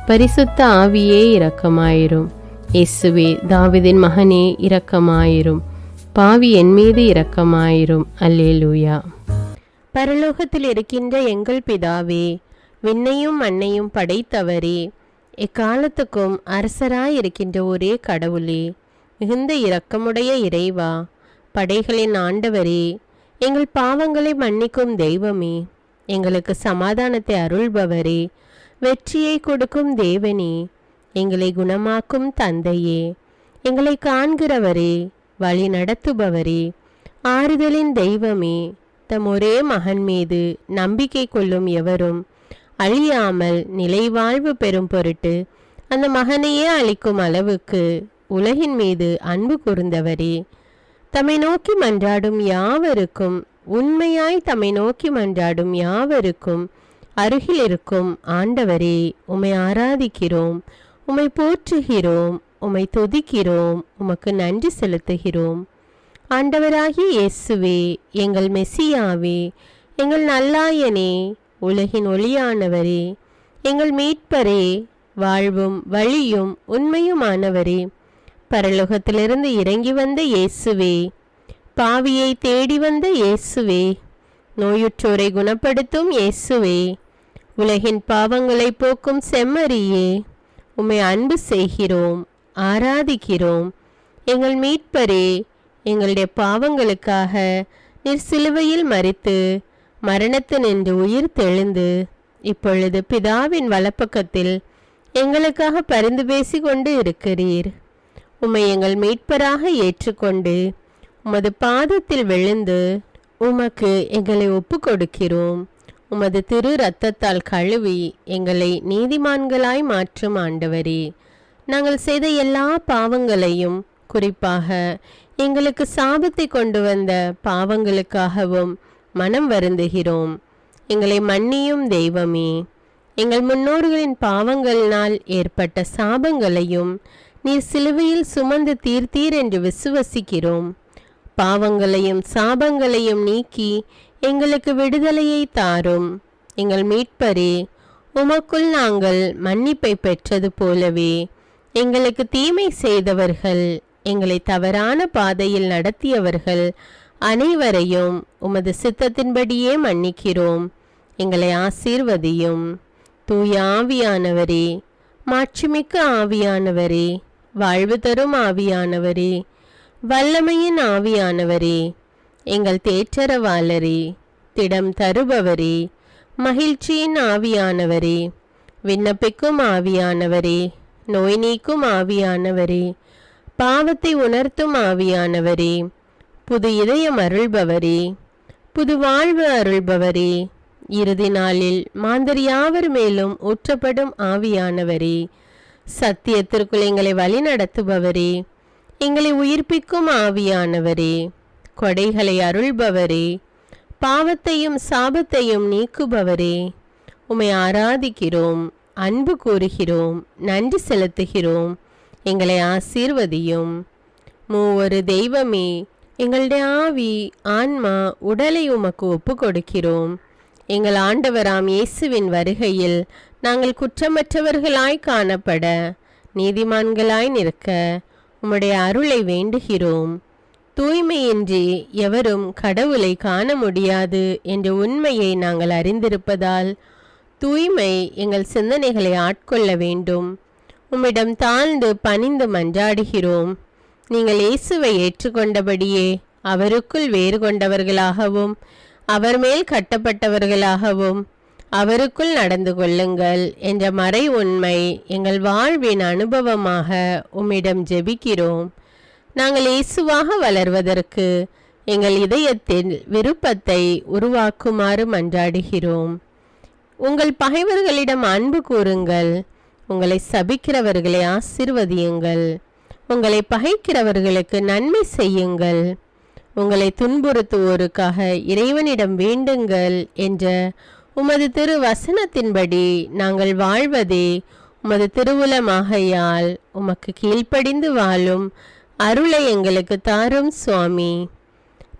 பரிசுத்த ஆவியே இரக்கமாயிரும். இயேசுவே தாவீதின் மகனே இரக்கமாயிரும். பாவி என் மீது இரக்கமாயிரும். அல்லேலூயா. பரலோகத்தில் இருக்கின்ற எங்கள் பிதாவே, விண்ணையும் மண்ணையும் படைத்தவரே, எக்காலத்துக்கும் அரசராயிருக்கின்ற ஒரே கடவுளே, மிகுந்த இரக்கமுடைய இறைவா, படைகளின் ஆண்டவரே, எங்கள் பாவங்களை மன்னிக்கும் தெய்வமே, எங்களுக்கு சமாதானத்தை அருள்பவரே, வெற்றியை கொடுக்கும் தேவனே, எங்களை குணமாக்கும் தந்தையே, எங்களை காண்கிறவரே, வழி நடத்துபவரே, ஆறுதலின் தெய்வமே, தம் ஒரே மகன் மீது நம்பிக்கை கொள்ளும் எவரும் அழியாமல் நிலைவாழ்வு பெறும் பொருட்டு அந்த மகனையே அளிக்கும் அளவுக்கு உலகின் மீது அன்பு கூர்ந்தவரே, தம்மை நோக்கி மன்றாடும் யாவருக்கும், உண்மையாய் தம்மை நோக்கி மன்றாடும் யாவருக்கும் அருகில் இருக்கும் ஆண்டவரே, உம்மை ஆராதிக்கிறோம், உம்மை போற்றுகிறோம், உம்மை துதிக்கிறோம், உமக்கு நன்றி செலுத்துகிறோம். ஆண்டவராகிய இயேசுவே, எங்கள் மெசியாவே, எங்கள் நல்லாயனே, உலகின் ஒளியானவரே, எங்கள் மீட்பரே, வாழ்வும் வழியும் உண்மையுமானவரே, பரலோகத்திலிருந்து இறங்கி வந்த இயேசுவே, பாவியை தேடி வந்த இயேசுவே, நோயுற்றோரை குணப்படுத்தும் இயேசுவே, உலகின் பாவங்களை போக்கும் செம்மறியே, உம்மை அன்பு செய்கிறோம், ஆராதிக்கிறோம். எங்கள் மீட்பரே, எங்களுடைய பாவங்களுக்காக நீர் சிலுவையில் மரித்து மரணத்தினின்று உயிர் தெழுந்து இப்பொழுது பிதாவின் வலப்பக்கத்தில் எங்களுக்காக பரிந்து பேசி கொண்டு இருக்கிறீர். உம்மை எங்கள் மீட்பராக ஏற்றுக்கொண்டு உமது பாதத்தில் விழுந்து உமக்கு எங்களை ஒப்பு கொடுக்கிறோம். உமது திரு இரத்தத்தால் கழுவி எங்களை நீதிமான்களாய் மாற்றும் ஆண்டவரே, நாங்கள் செய்த எல்லா பாவங்களையும், குறிப்பாக எங்களுக்கு சாபத்தை கொண்டு வந்த பாவங்களுக்காகவும் மனம் வருந்துகிறோம். எங்களை மன்னியும் தெய்வமே, எங்கள் முன்னோர்களின் பாவங்களினால் ஏற்பட்ட சாபங்களையும் நீர் சிலுவையில் சுமந்து தீர்த்தீர் என்று விசுவசிக்கிறோம். பாவங்களையும் சாபங்களையும் நீக்கி எங்களுக்கு விடுதலையை தாரும். எங்கள் மீட்பரே, உமக்குள் நாங்கள் மன்னிப்பை பெற்றது போலவே எங்களுக்கு தீமை செய்தவர்கள், எங்களை தவறான பாதையில் நடத்தியவர்கள் அனைவரையும் உமது சித்தத்தின்படியே மன்னிக்கிறோம். எங்களை ஆசீர்வதியும். தூய ஆவியானவரே, மாட்சிமிக்க ஆவியானவரே, வாழ்வு தரும் ஆவியானவரே, வல்லமையின் ஆவியானவரே, எங்கள் தேற்றரவாளரே, திடம் தருபவரே, மகிழ்ச்சியின் ஆவியானவரே, விண்ணப்பிக்கும் ஆவியானவரே, நோய் நீக்கும் ஆவியானவரே, பாவத்தை உணர்த்தும் ஆவியானவரே, புது இதயம் அருள்பவரே, புது வாழ்வு அருள்பவரே, இறுதி நாளில் மாந்தர் யாவர் மேலும் ஊற்றப்படும் ஆவியானவரே, சத்தியத்திற்குள் எங்களை வழி நடத்துபவரே, எங்களை உயிர்ப்பிக்கும் ஆவியானவரே, கொடைகளை அருள்பவரே, பாவத்தையும் சாபத்தையும் நீக்குபவரே, உம்மை ஆராதிக்கிறோம், அன்பு கூறுகிறோம், நன்றி செலுத்துகிறோம். எங்களை ஆசீர்வதியும். மூவொரு தெய்வமே, எங்களுடைய ஆவி, ஆன்மா, உடலை உமக்கு ஒப்பு கொடுக்கிறோம். எங்கள் ஆண்டவராம் இயேசுவின் வருகையில் நாங்கள் குற்றமற்றவர்களாய் காணப்பட, நீதிமான்களாய் நிற்க உம்முடைய அருளை வேண்டுகிறோம். தூய்மையின்றி எவரும் கடவுளை காண முடியாது என்ற உண்மையை நாங்கள் அறிந்திருப்பதால் தூய்மை எங்கள் சிந்தனைகளை ஆட்கொள்ள வேண்டும். உம்மிடம் தாழ்ந்து பணிந்து மன்றாடுகிறோம். நீங்கள் இயேசுவை ஏற்றுக்கொண்டபடியே அவருக்குள் வேறு கொண்டவர்களாகவும் அவர் மேல் கட்டப்பட்டவர்களாகவும் அவருக்குள் நடந்து கொள்ளுங்கள் என்ற மறை உண்மை எங்கள் வாழ்வின் அனுபவமாக உம்மிடம் ஜெபிக்கிறோம். நாங்கள் இயேசுவாக வளர்வதற்கு எங்கள் இதயத்தில் விருப்பத்தை உருவாக்குமாறு மன்றாடுகிறோம். உங்கள் பகைவர்களிடம் அன்பு கூறுங்கள், உங்களை சபிக்கிறவர்களை ஆசீர்வதியுங்கள், உங்களை பகைக்கிறவர்களுக்கு நன்மை செய்யுங்கள், உங்களை துன்புறுத்துவோருக்காக இறைவனிடம் வேண்டுங்கள் என்ற உமது திரு வசனத்தின்படி நாங்கள் வாழ்வதே உமது திருவுலமாகையால் உமக்கு கீழ்ப்படிந்து வாழும் அருளை எங்களுக்கு தாரும் சுவாமி.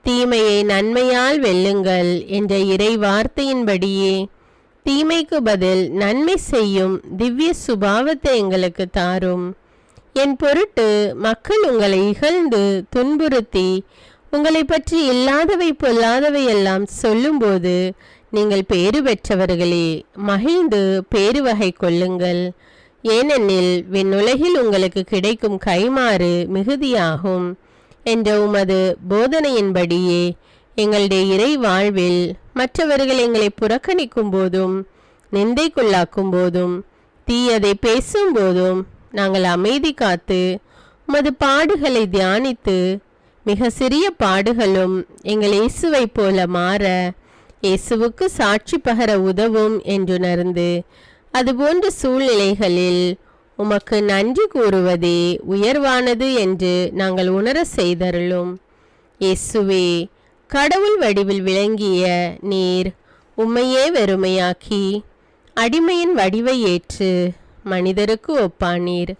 தீமையை நன்மையால் வெல்லுங்கள் என்ற இறை வார்த்தையின்படியே தீமைக்கு பதில் நன்மை செய்யும் திவ்ய சுபாவத்தை எங்களுக்கு தாரும். என் பொருட்டு மக்கள் உங்களை இகழ்ந்து துன்புறுத்தி உங்களை பற்றி இல்லாதவை பொல்லாதவை எல்லாம் சொல்லும்போது நீங்கள் பேறு பெற்றவர்களே, மகிழ்ந்து பேருவகை கொள்ளுங்கள். ஏனெனில் விண்ணுலகில் உங்களுக்கு கிடைக்கும் கைமாறு மிகுதியாகும் என்ற உமது போதனையின்படியே எங்களுடைய இறை வாழ்வில் மற்றவர்கள் எங்களை புறக்கணிக்கும் போதும் நிந்தைக்குள்ளாக்கும் போதும் தீயதை பேசும்போதும் நாங்கள் அமைதி காத்து உமது பாடுகளை தியானித்து மிக சிறிய பாடுகளும் எங்கள் இயேசுவை போல மாற இயேசுவுக்கு சாட்சி பகர உதவும் என்றுணர்ந்து அதுபோன்ற சூழ்நிலைகளில் உமக்கு நன்றி கூறுவதே உயர்வானது என்று நாங்கள் உணர செய்தருளும். இயேசுவே, கடவுள் வடிவில் விளங்கிய நீர் உம்மையே வெறுமையாக்கி அடிமையின் வடிவை ஏற்று மனிதருக்கு ஒப்பானீர்.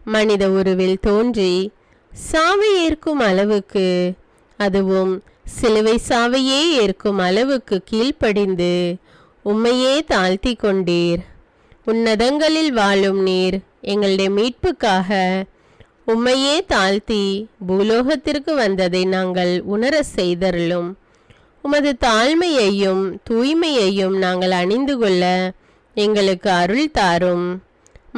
மனித உருவில் தோன்றி சாவை ஏற்கும் அளவுக்கு, அதுவும் சிலுவை சாவையே ஏற்கும் அளவுக்கு கீழ்ப்படிந்து உம்மையே தாழ்த்தி கொண்டீர். உன்னதங்களில் வாழும் நீர் எங்களுடைய மீட்புக்காக உம்மையே தாழ்த்தி பூலோகத்திற்கு வந்ததை நாங்கள் உணர செய்தருளும். உமது தாழ்மையையும் தூய்மையையும் நாங்கள் அணிந்து கொள்ள எங்களுக்கு அருள் தாரும்.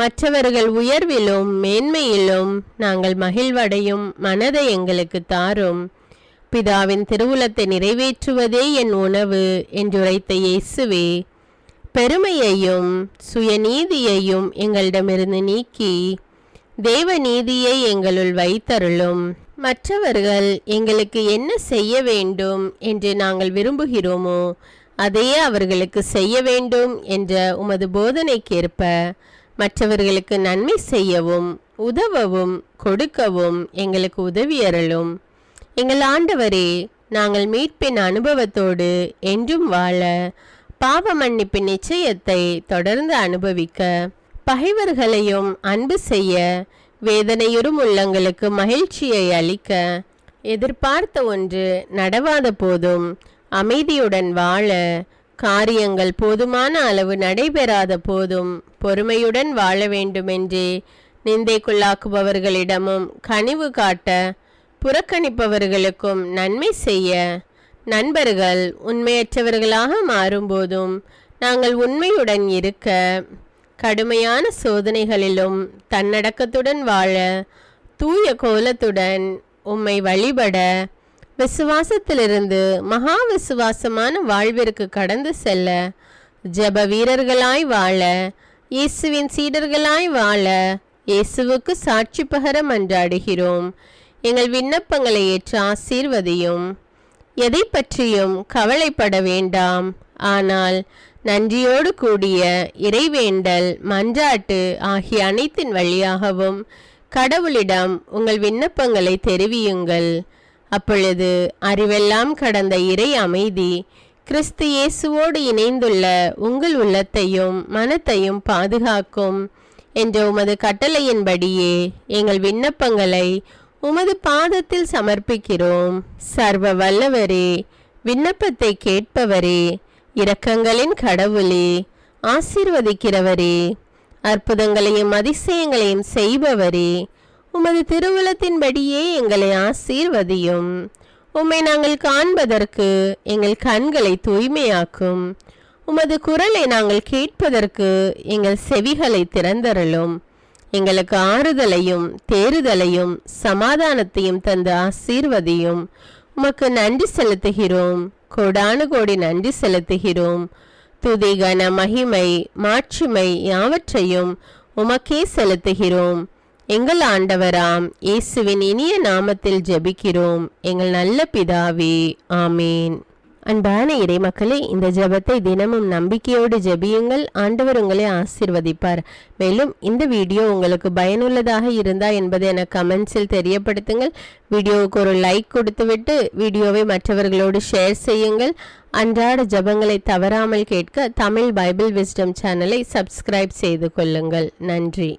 மற்றவர்கள் உயர்விலும் மேன்மையிலும் நாங்கள் மகிழ்வடையும் மனதை எங்களுக்கு தாரும். பிதாவின் திருவுலத்தை நிறைவேற்றுவதே என் உணவு என்றுரைத்த இயேசுவே, பெருமையையும் சுயநீதியையும் எங்களிடமிருந்து நீக்கி தேவ நீதியை எங்களுள் வைத்தருளும். மற்றவர்கள் எங்களுக்கு என்ன செய்ய வேண்டும் என்று நாங்கள் விரும்புகிறோமோ அதையே அவர்களுக்கு செய்ய வேண்டும் என்ற உமது போதனைக்கேற்ப மற்றவர்களுக்கு நன்மை செய்யவும் உதவவும் கொடுக்கவும் எங்களுக்கு உதவியருளும். எங்கள் ஆண்டவரே, நாங்கள் மீட்பின் அனுபவத்தோடு என்றும் வாழ, பாவ மன்னிப்பின் நிச்சயத்தை தொடர்ந்து அனுபவிக்க, பகைவர்களையும் அன்பு செய்ய, வேதனையுறும் உள்ளங்களுக்கு மகிழ்ச்சியை அளிக்க, எதிர்பார்த்த ஒன்று நடவாத போதும் அமைதியுடன் வாழ, காரியங்கள் போதுமான அளவு நடைபெறாத போதும் பொறுமையுடன் வாழ வேண்டுமென்றே நிந்தைக்குள்ளாக்குபவர்களிடமும் கனிவு காட்ட, புறக்கணிப்பவர்களுக்கும் நன்மை செய்ய, நண்பர்கள் உண்மையற்றவர்களாக மாறும்போதும் நாங்கள் உண்மையுடன் இருக்க, கடுமையான சோதனைகளிலும் தன்னடக்கத்துடன் வாழ, தூய கோலத்துடன் உம்மை வழிபட விசுவாசத்திலிருந்து மகா விசுவாசமான வாழ்விற்கு கடந்து செல்ல ஜெப வீரர்களாய் வாழ இயேசுவின் சீடர்களாய் வாழ இயேசுவுக்கு சாட்சி பகர மன்றாடுகிறோம். எங்கள் விண்ணப்பங்களை ஏற்று ஆசீர்வதியும். எதை பற்றியும் கவலைப்பட வேண்டாம். ஆனால் நன்றியோடு கூடிய இறைவேண்டல் மன்றாட்டு ஆகிய அனைத்தின் வழியாகவும் கடவுளிடம் உங்கள் விண்ணப்பங்களை தெரிவியுங்கள். அப்பொழுது அறிவெல்லாம் கடந்த இறை அமைதி கிறிஸ்து இயேசுவோடு இணைந்துள்ள உங்கள் உள்ளத்தையும் மனத்தையும் பாதுகாக்கும் என்ற உமது கட்டளையின்படியே எங்கள் விண்ணப்பங்களை உமது பாதத்தில் சமர்ப்பிக்கிறோம். சர்வ வல்லவரே, விண்ணப்பத்தை கேட்பவரே, இரக்கங்களின் கடவுளே, ஆசீர்வதிக்கிறவரே, அற்புதங்களையும் அதிசயங்களையும் செய்பவரே, உமது திருவுளத்தின்படியே எங்களை ஆசீர்வதியும். உம்மை நாங்கள் காண்பதற்கு எங்கள் கண்களை தூய்மையாக்கும். உமது குரலை நாங்கள் கேட்பதற்கு எங்கள் செவிகளை திறந்தருளும். எங்களுக்கு ஆறுதலையும் தேறுதலையும் சமாதானத்தையும் தந்து ஆசீர்வதியும். உமக்கு நன்றி செலுத்துகிறோம். கோடானு கோடி நன்றி செலுத்துகிறோம். துதி கன மகிமை மாட்சிமை யாவற்றையும் உமக்கே செலுத்துகிறோம். எங்கள் ஆண்டவராம் இயேசுவின் இனிய நாமத்தில் ஜெபிக்கிறோம் எங்கள் நல்ல பிதாவே, ஆமேன். அன்பான இறைமக்களே, இந்த ஜெபத்தை தினமும் நம்பிக்கையோடு ஜெபியுங்கள். ஆண்டவர் உங்களை ஆசீர்வதிப்பார். மேலும் இந்த வீடியோ உங்களுக்கு பயனுள்ளதாக இருந்தா என்பதை எனக்கு கமெண்ட்ஸில் தெரியப்படுத்துங்கள். வீடியோவுக்கு ஒரு லைக் கொடுத்துவிட்டு வீடியோவை மற்றவர்களோடு ஷேர் செய்யுங்கள். அன்றாட ஜெபங்களை தவறாமல் கேட்க தமிழ் பைபிள் விஸ்டம் சேனலை சப்ஸ்கிரைப் செய்து கொள்ளுங்கள். நன்றி.